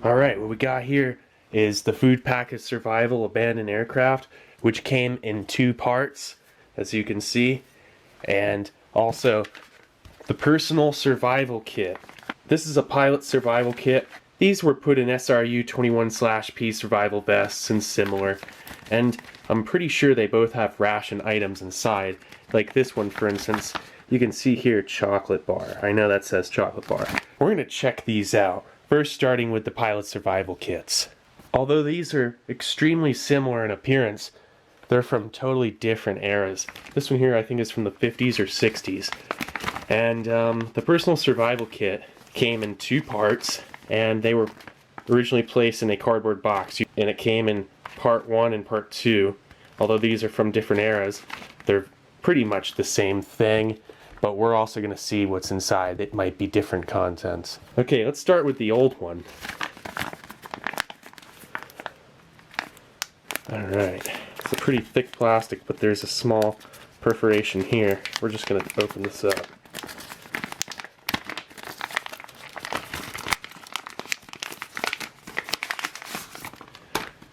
Alright, what we got here is the Food Package Survival Abandoned Aircraft, which came in 2 parts, as you can see, and also the Personal Survival Kit. This is a pilot survival kit. These were put in SRU 21/P survival vests and similar, and I'm pretty sure they both have ration items inside. Like this one, for instance, you can see here chocolate bar. I know that says chocolate bar. We're going to check these out. First, starting with the pilot survival kits. Although these are extremely similar in appearance, they're from totally different eras. This one here I think is from the 50s or 60s. And the personal survival kit came in 2 parts, and they were originally placed in a cardboard box. And it came in part 1 and part 2. Although these are from different eras, they're pretty much the same thing. But we're also going to see what's inside. It might be different contents. Okay, let's start with the old one. Alright, it's a pretty thick plastic, but there's a small perforation here. We're just going to open this up.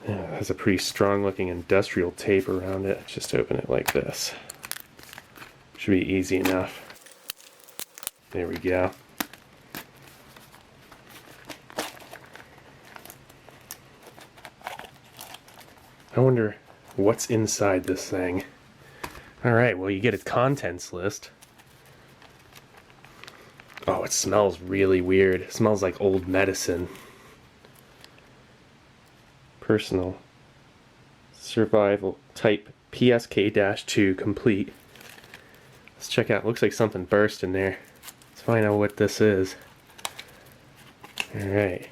It has a pretty strong looking industrial tape around it. Just open it like this. Should be easy enough. There we go. I wonder what's inside this thing. Alright, well, you get a contents list. Oh, it smells really weird. It smells like old medicine. Personal survival type PSK-2 complete. Let's check out. Looks like something burst in there. Let's find out what this is. Alright.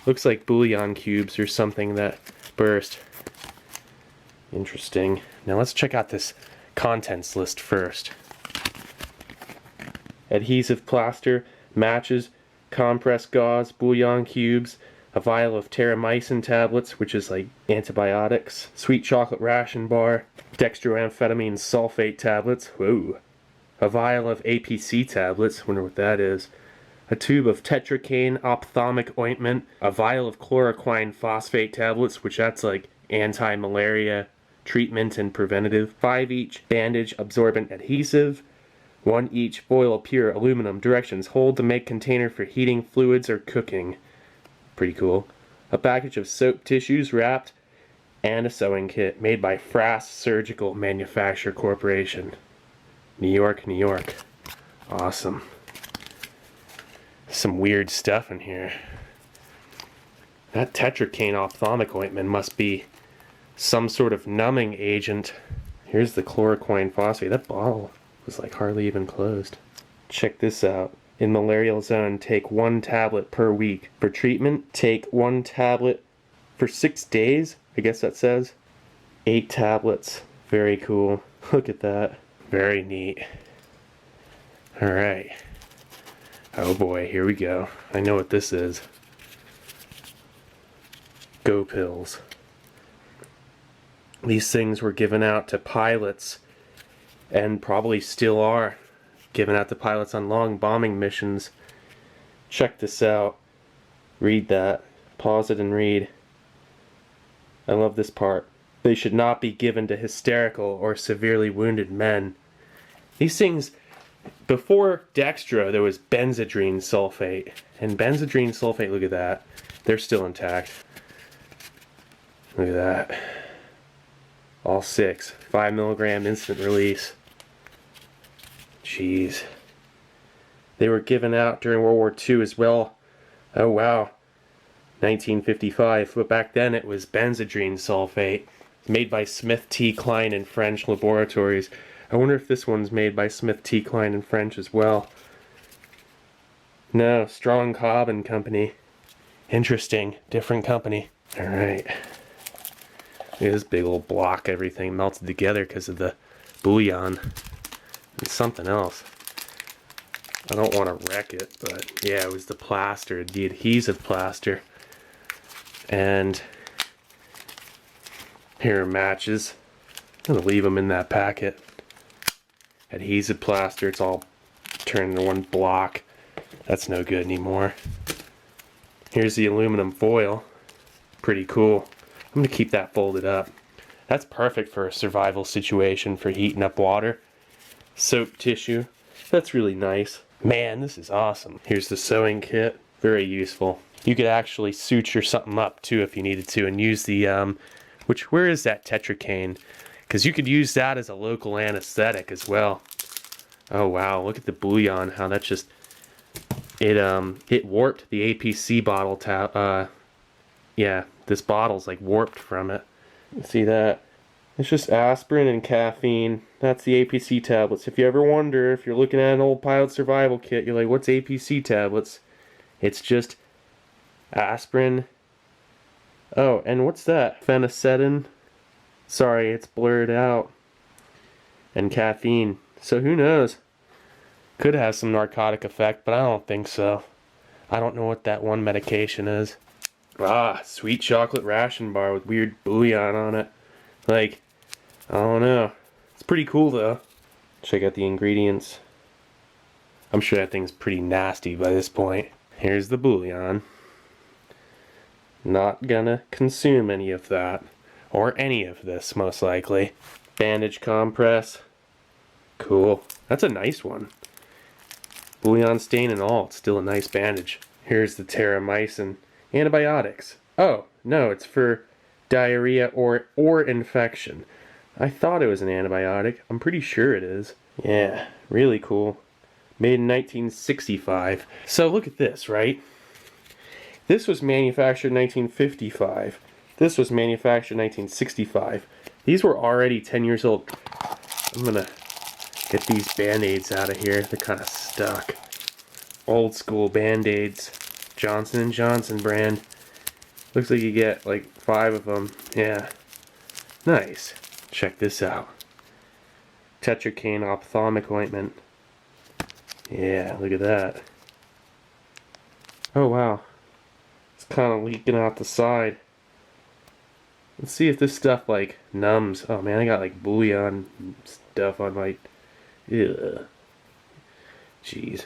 Looks like bouillon cubes or something that burst. Interesting. Now let's check out this contents list first. Adhesive plaster, matches, compressed gauze, bouillon cubes, a vial of terramycin tablets, which is like antibiotics, sweet chocolate ration bar, dextroamphetamine sulfate tablets, whoa, a vial of APC tablets, wonder what that is, a tube of tetracaine ophthalmic ointment, a vial of chloroquine phosphate tablets, which that's like anti-malaria treatment and preventative, 5 each bandage absorbent adhesive, 1 each foil pure aluminum. Directions: hold to make container for heating fluids or cooking. Pretty cool. A package of soap tissues wrapped, and a sewing kit made by Frass Surgical Manufacture Corporation. New York, New York. Awesome. Some weird stuff in here. That tetracaine ophthalmic ointment must be some sort of numbing agent. Here's the chloroquine phosphate. That bottle was like hardly even closed. Check this out. In malarial zone, take 1 tablet per week. For treatment, take 1 tablet for 6 days. I guess that says 8 tablets. Very cool. Look at that. Very neat. Alright. Oh boy, here we go. I know what this is. Go pills. These things were given out to pilots, and probably still are given out to pilots on long bombing missions. Check this out. Read that. Pause it and read. I love this part. They should not be given to hysterical or severely wounded men. These things, before dextro, there was benzodrine sulfate. And benzodrine sulfate, look at that. They're still intact. Look at that. All 6. 5 milligram instant release. Jeez. They were given out during World War II as well. Oh wow. 1955. But back then it was benzodrine sulfate. Made by Smith T. Klein in French laboratories. I wonder if this one's made by Smith T. Klein in French as well. No, Strong Cobb and Company. Interesting. Different company. Alright. Look at this big old block. Everything melted together because of the bouillon. And something else. I don't want to wreck it, but yeah, it was the plaster, the adhesive plaster. And here are matches. I'm going to leave them in that packet. Adhesive plaster, it's all turned into one block. That's no good anymore. Here's the aluminum foil. Pretty cool. I'm gonna keep that folded up. That's perfect for a survival situation for heating up water. Soap tissue. That's really nice. Man, this is awesome. Here's the sewing kit. Very useful. You could actually suture something up too if you needed to, and use the where is that tetracaine? Because you could use that as a local anesthetic as well. Oh wow, look at the bouillon, how that just it warped the APC bottle yeah, this bottle's like warped from it. See that? It's just aspirin and caffeine. That's the APC tablets. If you ever wonder, if you're looking at an old pilot survival kit, you're like, what's APC tablets? It's just aspirin. Oh, and what's that? Phenacetin? Sorry, it's blurred out. And caffeine. So who knows? Could have some narcotic effect, but I don't think so. I don't know what that one medication is. Ah, sweet chocolate ration bar with weird bouillon on it. Like, I don't know. It's pretty cool though. Check out the ingredients. I'm sure that thing's pretty nasty by this point. Here's the bouillon. Not gonna consume any of that. Or any of this, most likely. Bandage compress. Cool. That's a nice one. Bouillon stain and all, it's still a nice bandage. Here's the terramycin. Antibiotics. Oh, no, it's for diarrhea or infection. I thought it was an antibiotic. I'm pretty sure it is. Yeah, really cool. Made in 1965. So look at this, right? This was manufactured in 1955. This was manufactured in 1965. These were already 10 years old. I'm gonna get these band-aids out of here. They're kind of stuck. Old school band-aids. Johnson & Johnson brand. Looks like you get like 5 of them. Yeah. Nice. Check this out. Tetracaine ophthalmic ointment. Yeah, look at that. Oh wow. It's kind of leaking out the side. Let's see if this stuff like numbs. Oh man, I got like bouillon stuff on my... Ugh. Jeez.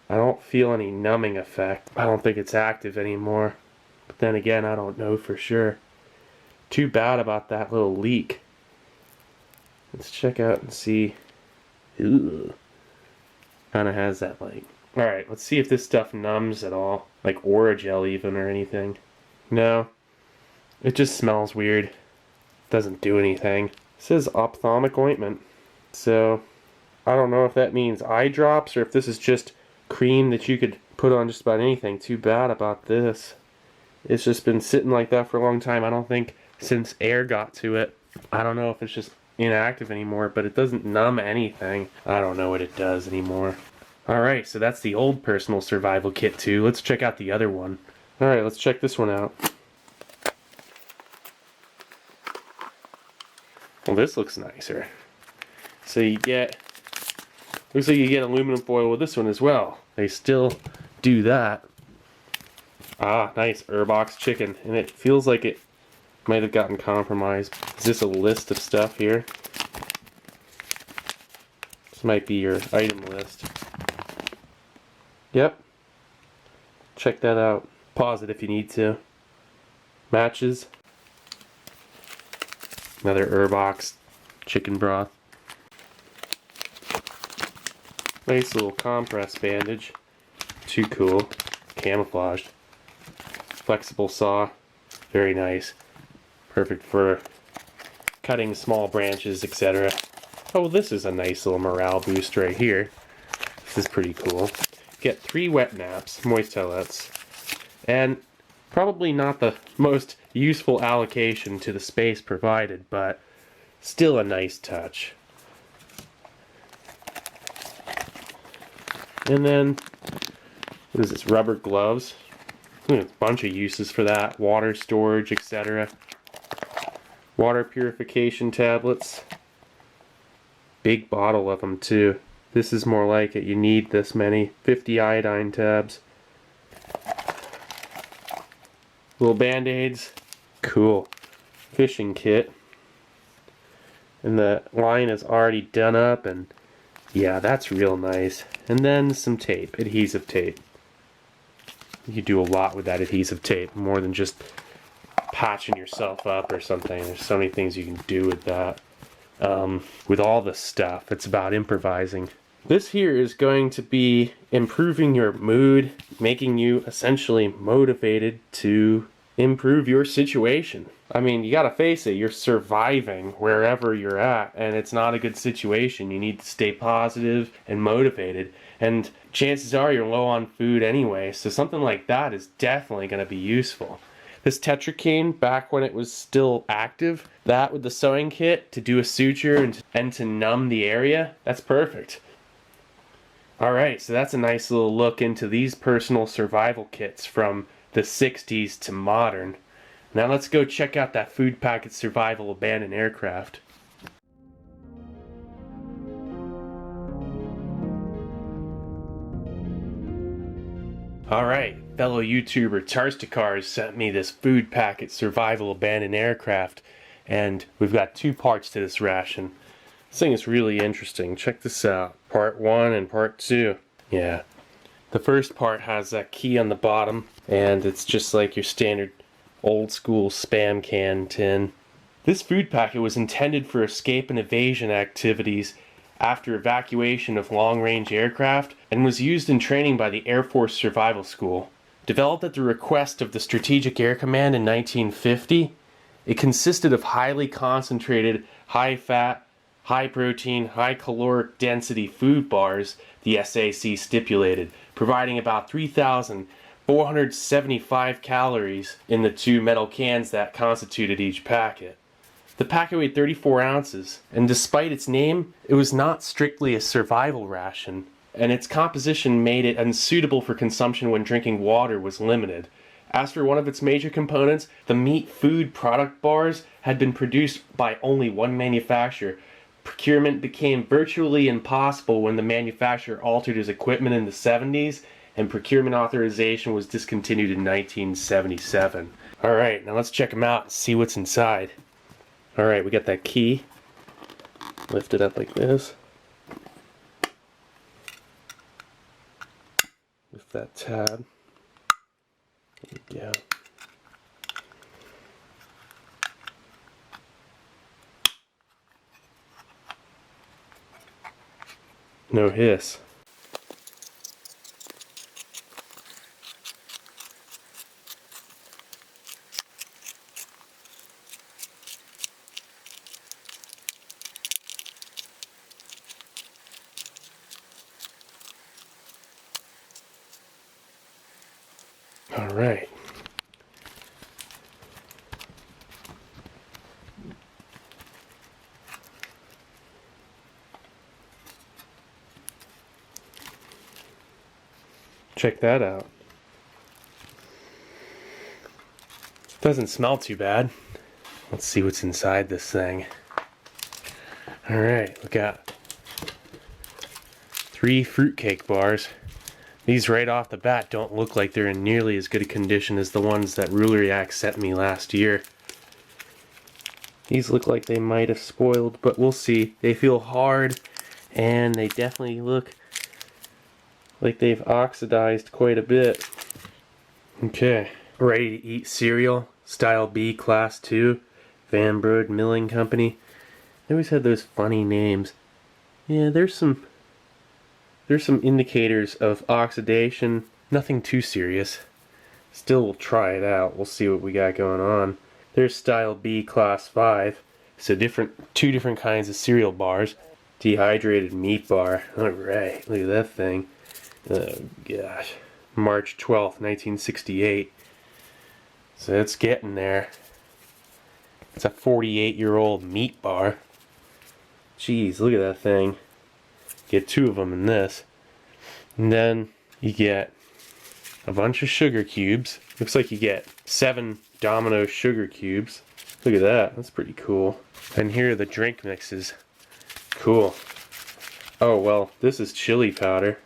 I don't feel any numbing effect. I don't think it's active anymore. But then again, I don't know for sure. Too bad about that little leak. Let's check out and see. Kind of has that like... Alright, let's see if this stuff numbs at all. Like Oragel even or anything. No. It just smells weird. Doesn't do anything. It says ophthalmic ointment. So, I don't know if that means eye drops or if this is just cream that you could put on just about anything. Too bad about this. It's just been sitting like that for a long time. I don't think since air got to it. I don't know if it's just inactive anymore, but it doesn't numb anything. I don't know what it does anymore. Alright, so that's the old personal survival kit too. Let's check out the other one. Alright, let's check this one out. Well, this looks nicer. So you get... Looks like you get aluminum foil with this one as well. They still do that. Ah, nice. Urbox chicken. And it feels like it might have gotten compromised. Is this a list of stuff here? This might be your item list. Yep. Check that out. Pause it if you need to. Matches. Another Urbox chicken broth. Nice little compress bandage. Too cool. Camouflaged. Flexible saw. Very nice. Perfect for cutting small branches, etc. Oh, this is a nice little morale boost right here. This is pretty cool. Get 3 wet naps, moist towelettes, and probably not the most useful allocation to the space provided, but still a nice touch. And then, what is this, rubber gloves? A bunch of uses for that. Water storage, etc. Water purification tablets. Big bottle of them too. This is more like it. You need this many. 50 iodine tabs. Little band-aids. Cool. Fishing kit. And the line is already done up, and yeah, that's real nice. And then some tape. Adhesive tape. You do a lot with that adhesive tape, more than just patching yourself up or something. There's so many things you can do with that. With all this stuff, it's about improvising. This here is going to be improving your mood, making you essentially motivated to improve your situation. I mean, you gotta face it, you're surviving wherever you're at, and it's not a good situation. You need to stay positive and motivated, and chances are you're low on food anyway, so something like that is definitely gonna be useful. This tetracaine, back when it was still active, that with the sewing kit to do a suture and to numb the area, that's perfect. Alright, so that's a nice little look into these personal survival kits from the 60s to modern. Now let's go check out that food packet survival abandoned aircraft. Alright, fellow YouTuber Tarstakars sent me this food packet survival abandoned aircraft, and we've got two parts to this ration. This thing is really interesting. Check this out. Part 1 and part 2. Yeah. The first part has that key on the bottom, and it's just like your standard old school Spam can tin. This food packet was intended for escape and evasion activities after evacuation of long-range aircraft and was used in training by the Airforce Survival School. Developed at the request of the Strategic Air Command in 1950, it consisted of highly concentrated, high-fat, high-protein, high-caloric density food bars, the SAC stipulated, providing about 3,475 calories in the two metal cans that constituted each packet. The packet weighed 34 ounces, and despite its name, it was not strictly a survival ration, and its composition made it unsuitable for consumption when drinking water was limited. As for one of its major components, the meat food product bars had been produced by only one manufacturer. Procurement became virtually impossible when the manufacturer altered his equipment in the 70s, and procurement authorization was discontinued in 1977. Alright, now let's check them out and see what's inside. Alright, we got that key. Lift it up like this. Lift that tab. There we go. No hiss. All right. Check that out. Doesn't smell too bad. Let's see what's inside this thing. Alright, look out. 3 fruitcake bars. These right off the bat don't look like they're in nearly as good a condition as the ones that Ruleriac sent me last year. These look like they might have spoiled, but we'll see. They feel hard, and they definitely look like they've oxidized quite a bit. Okay, ready to eat cereal, Style B Class 2, Van Brode Milling Company. They always had those funny names. Yeah, there's some indicators of oxidation, nothing too serious. Still, we'll try it out. We'll see what we got going on. There's Style B Class 5. So two different kinds of cereal bars. Dehydrated Meat Bar. Alright, look at that thing. Oh gosh. March 12th, 1968. So it's getting there. It's a 48-year-old meat bar. Jeez, look at that thing. Get 2 of them in this. And then you get a bunch of sugar cubes. Looks like you get 7 Domino sugar cubes. Look at that. That's pretty cool. And here are the drink mixes. Cool. Oh, well, this is chili powder.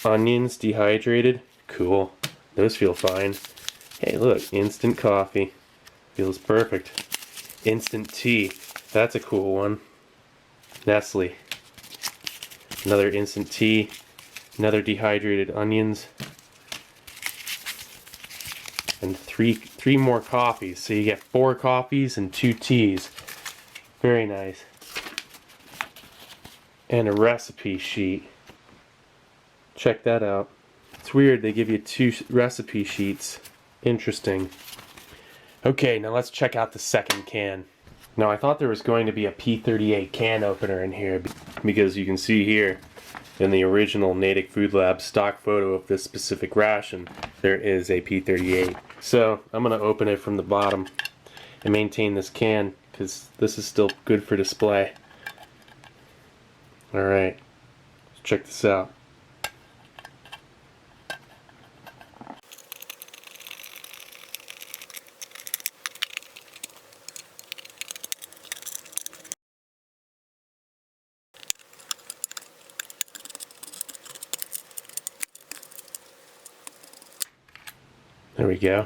Onions dehydrated. Cool. Those feel fine. Hey, look. Instant coffee. Feels perfect. Instant tea. That's a cool one. Nestle. Another instant tea. Another dehydrated onions. And three more coffees. So you get 4 coffees and 2 teas. Very nice. And a recipe sheet. Check that out. It's weird they give you 2 recipe sheets. Interesting. Okay, now let's check out the second can. Now I thought there was going to be a P38 can opener in here because you can see here in the original Natick Food Lab stock photo of this specific ration, there is a P38. So I'm going to open it from the bottom and maintain this can because this is still good for display. Alright, let's check this out. There we go.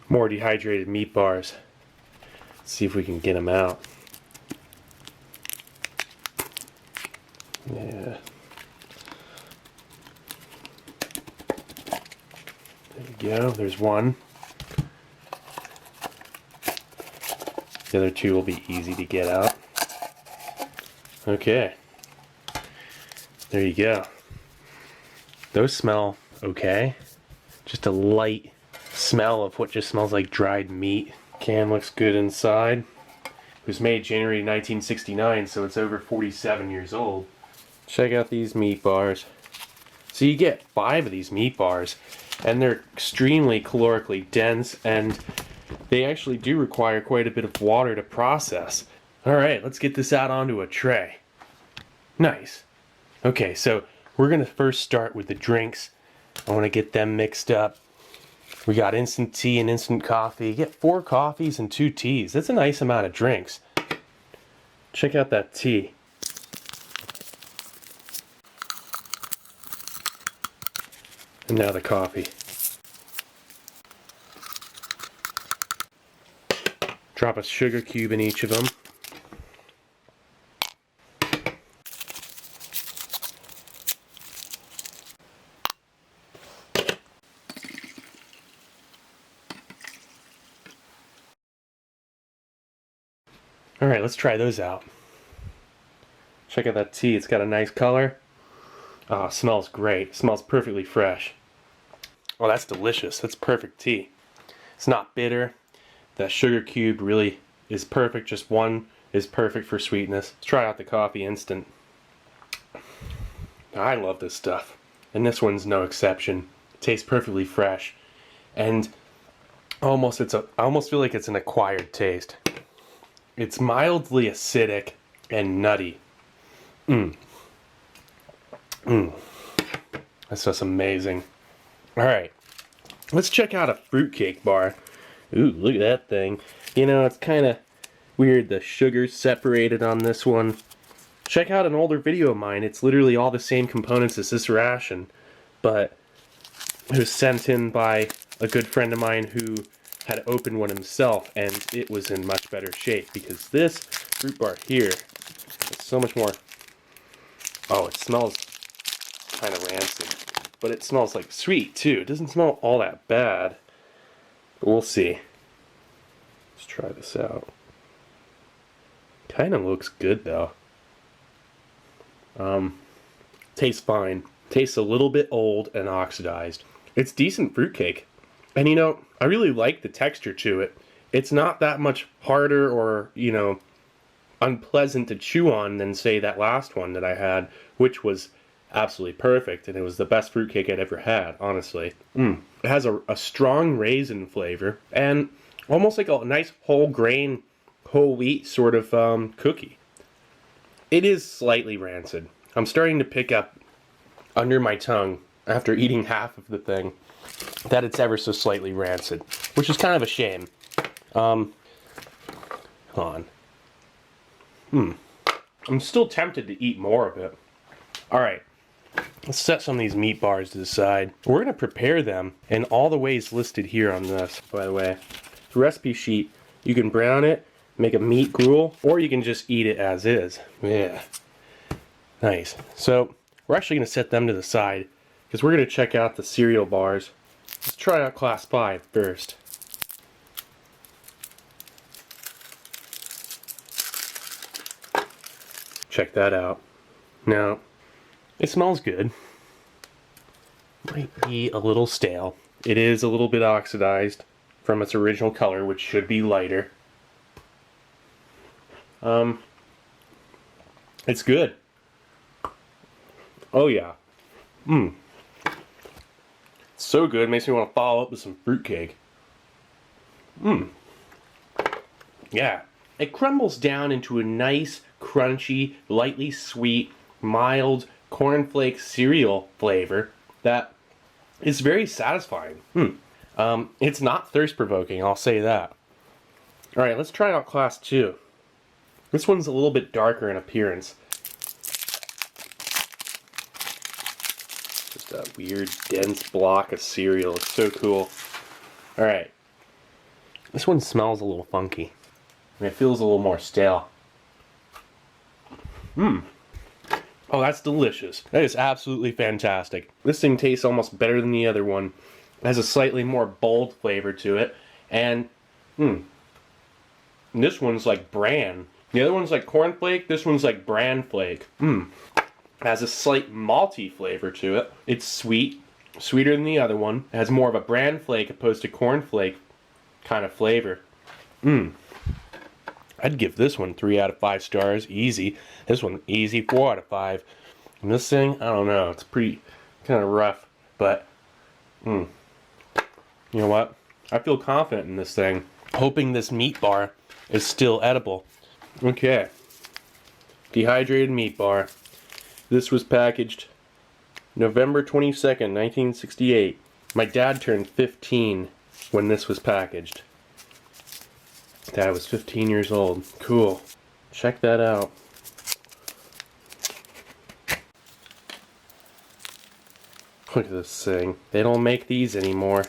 More dehydrated meat bars. Let's see if we can get them out. Yeah. There we go. There's one. The other 2 will be easy to get out. Okay. There you go. Those smell okay. Just a light smell of what just smells like dried meat. Can looks good inside. It was made January 1969, so it's over 47 years old. Check out these meat bars. So you get 5 of these meat bars, and they're extremely calorically dense, and they actually do require quite a bit of water to process. Alright, let's get this out onto a tray. Nice. Okay, so we're going to first start with the drinks. I want to get them mixed up. We got instant tea and instant coffee. You get 4 coffees and 2 teas. That's a nice amount of drinks. Check out that tea. And now the coffee. Drop a sugar cube in each of them. Alright, let's try those out. Check out that tea, it's got a nice color. Oh, it smells great. It smells perfectly fresh. Oh, that's delicious. That's perfect tea. It's not bitter. That sugar cube really is perfect. Just one is perfect for sweetness. Let's try out the coffee instant. I love this stuff. And this one's no exception. It tastes perfectly fresh. And I almost feel like it's an acquired taste. It's mildly acidic and nutty. That's just amazing. Alright, let's check out a fruitcake bar. Ooh, look at that thing. You know, it's kind of weird the sugar's separated on this one. Check out an older video of mine. It's literally all the same components as this ration, but it was sent in by a good friend of mine who had opened one himself, and it was in much better shape because this fruit bar here is so much more. Oh, it smells kind of rancid, but it smells like sweet too. It doesn't smell all that bad, but we'll see. Let's try this out. Kind of looks good though. Tastes fine. Tastes a little bit old and oxidized. It's decent fruitcake. And you know, I really like the texture to it. It's not that much harder or, you know, unpleasant to chew on than, say, that last one that I had, which was absolutely perfect, and it was the best fruitcake I'd ever had, honestly. It has a strong raisin flavor, and almost like a nice whole grain, whole wheat sort of cookie. It is slightly rancid. I'm starting to pick up under my tongue, after eating half of the thing, that it's ever so slightly rancid, which is kind of a shame. Hold on. I'm still tempted to eat more of it. Alright, let's set some of these meat bars to the side. We're going to prepare them in all the ways listed here on this, by the way. The recipe sheet, you can brown it, make a meat gruel, or you can just eat it as is. Yeah. Nice. So we're actually going to set them to the side because we're going to check out the cereal bars. Let's try out Class 5 first. Check that out. Now, it smells good. Might be a little stale. It is a little bit oxidized from its original color, which should be lighter. It's good. Oh yeah. It's so good, makes me want to follow up with some fruitcake. Yeah. It crumbles down into a nice, crunchy, lightly sweet, mild cornflake cereal flavor that is very satisfying. It's not thirst-provoking, I'll say that. Alright, let's try out Class 2. This one's a little bit darker in appearance. Just a weird, dense block of cereal. It's so cool. Alright. This one smells a little funky. And it feels a little more stale. Oh, that's delicious. That is absolutely fantastic. This thing tastes almost better than the other one. It has a slightly more bold flavor to it. And, this one's like bran. The other one's like cornflake. This one's like bran flake. It has a slight malty flavor to it. It's sweet. Sweeter than the other one. It has more of a bran flake opposed to cornflake kind of flavor. I'd give this one 3 out of 5 stars, easy. This one, easy, 4 out of 5. And this thing, I don't know, it's pretty kind of rough, but, you know what? I feel confident in this thing. Hoping this meat bar is still edible. Okay. Dehydrated Meat Bar. This was packaged November 22nd, 1968. My dad turned 15 when this was packaged. Dad was 15 years old. Cool. Check that out. Look at this thing. They don't make these anymore.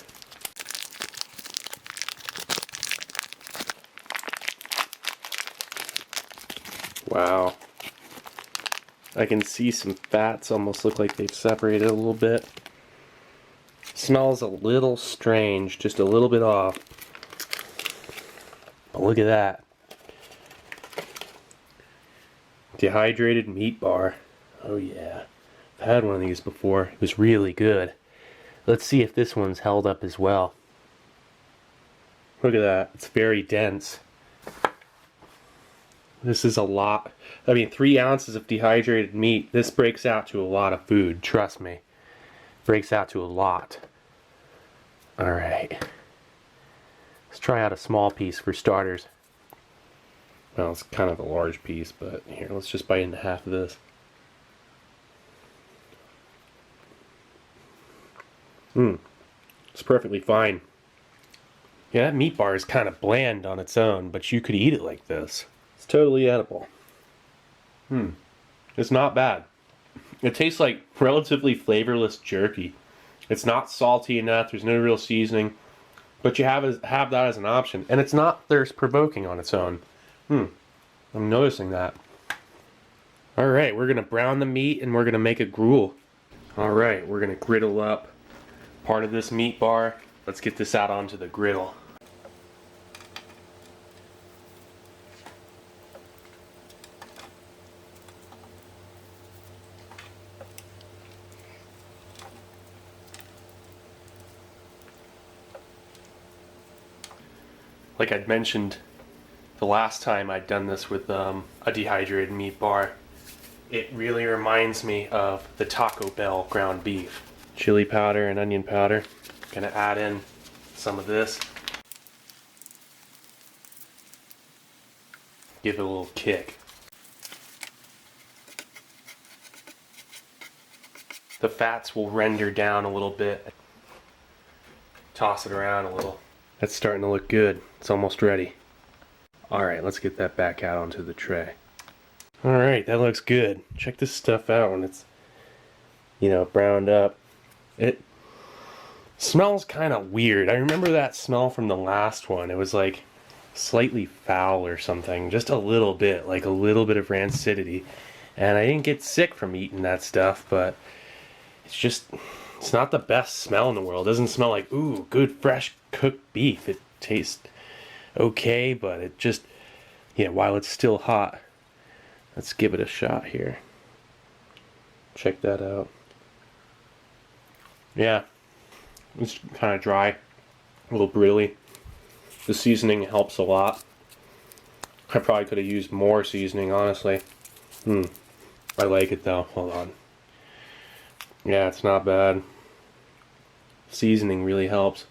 Wow. I can see some fats almost look like they've separated a little bit. Smells a little strange, just a little bit off. But look at that. Dehydrated Meat Bar. Oh yeah. I've had one of these before. It was really good. Let's see if this one's held up as well. Look at that. It's very dense. This is a lot. I mean, 3 ounces of dehydrated meat. This breaks out to a lot of food. Trust me. Breaks out to a lot. Alright. Let's try out a small piece for starters. Well, it's kind of a large piece, but here, let's just bite into half of this. It's perfectly fine. Yeah, that meat bar is kind of bland on its own, but you could eat it like this. It's totally edible. It's not bad. It tastes like relatively flavorless jerky. It's not salty enough, there's no real seasoning. But you have that as an option. And it's not thirst-provoking on its own. I'm noticing that. Alright, we're going to brown the meat and we're going to make a gruel. Alright, we're going to griddle up part of this meat bar. Let's get this out onto the griddle. Like I'd mentioned the last time I'd done this with a dehydrated meat bar, it really reminds me of the Taco Bell ground beef. Chili powder and onion powder. Gonna add in some of this. Give it a little kick. The fats will render down a little bit. Toss it around a little. That's starting to look good. It's almost ready. Alright, let's get that back out onto the tray. Alright, that looks good. Check this stuff out when it's, browned up. It smells kind of weird. I remember that smell from the last one. It was like slightly foul or something. Just a little bit, like a little bit of rancidity. And I didn't get sick from eating that stuff, but it's not the best smell in the world. It doesn't smell like, ooh, good fresh cooked beef. It tastes okay, but it just, yeah, while it's still hot. Let's give it a shot here. Check that out. Yeah, it's kind of dry, a little brittley. The seasoning helps a lot. I probably could have used more seasoning, honestly. I like it though. Hold on. Yeah, it's not bad. Seasoning really helps.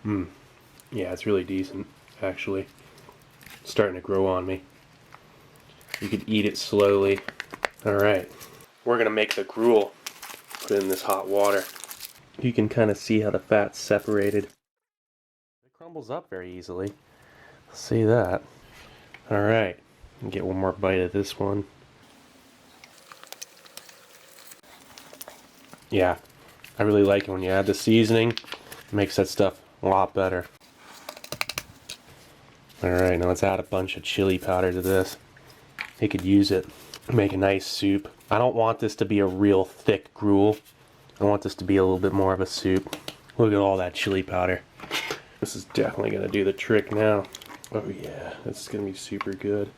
Yeah, it's really decent, actually. It's starting to grow on me. You could eat it slowly. Alright. We're gonna make the gruel. Put it in this hot water. You can kind of see how the fat's separated. It crumbles up very easily. See that. Alright. Get one more bite of this one. Yeah. I really like it when you add the seasoning. It makes that stuff a lot better. Alright, now let's add a bunch of chili powder to this. You could use it. Make a nice soup. I don't want this to be a real thick gruel. I want this to be a little bit more of a soup. Look at all that chili powder. This is definitely going to do the trick now. Oh yeah, this is going to be super good.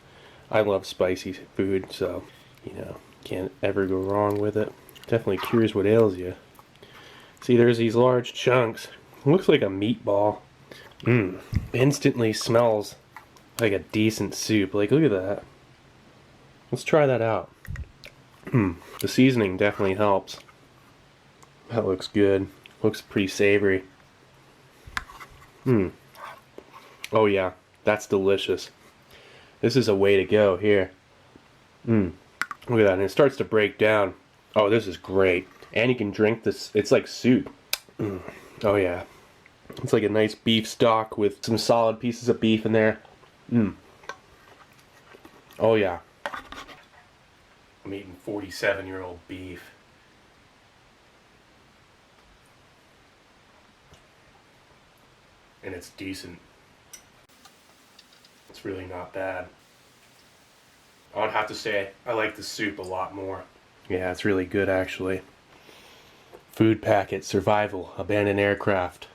I love spicy food, so, you know, can't ever go wrong with it. Definitely cures what ails you. See, there's these large chunks. It looks like a meatball. Instantly smells like a decent soup. Like, look at that. Let's try that out. The seasoning definitely helps. That looks good. Looks pretty savory. Oh yeah, that's delicious. This is a way to go here. Look at that, and it starts to break down. Oh, this is great. And you can drink this, it's like soup. Oh yeah. It's like a nice beef stock with some solid pieces of beef in there. Oh yeah. I'm eating 47-year-old beef. And it's decent. It's really not bad. I would have to say I like the soup a lot more. Yeah, it's really good actually. Food packet, survival, abandoned aircraft.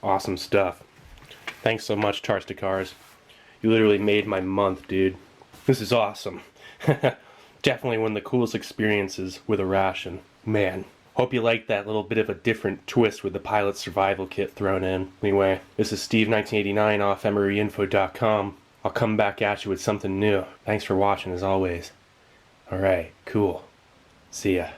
Awesome stuff. Thanks so much, tarstakars. You literally made my month, dude. This is awesome. Definitely one of the coolest experiences with a ration. Man, hope you liked that little bit of a different twist with the pilot survival kit thrown in. Anyway, this is Steve1989 off MREinfo.com. I'll come back at you with something new. Thanks for watching as always. Alright, cool. See ya.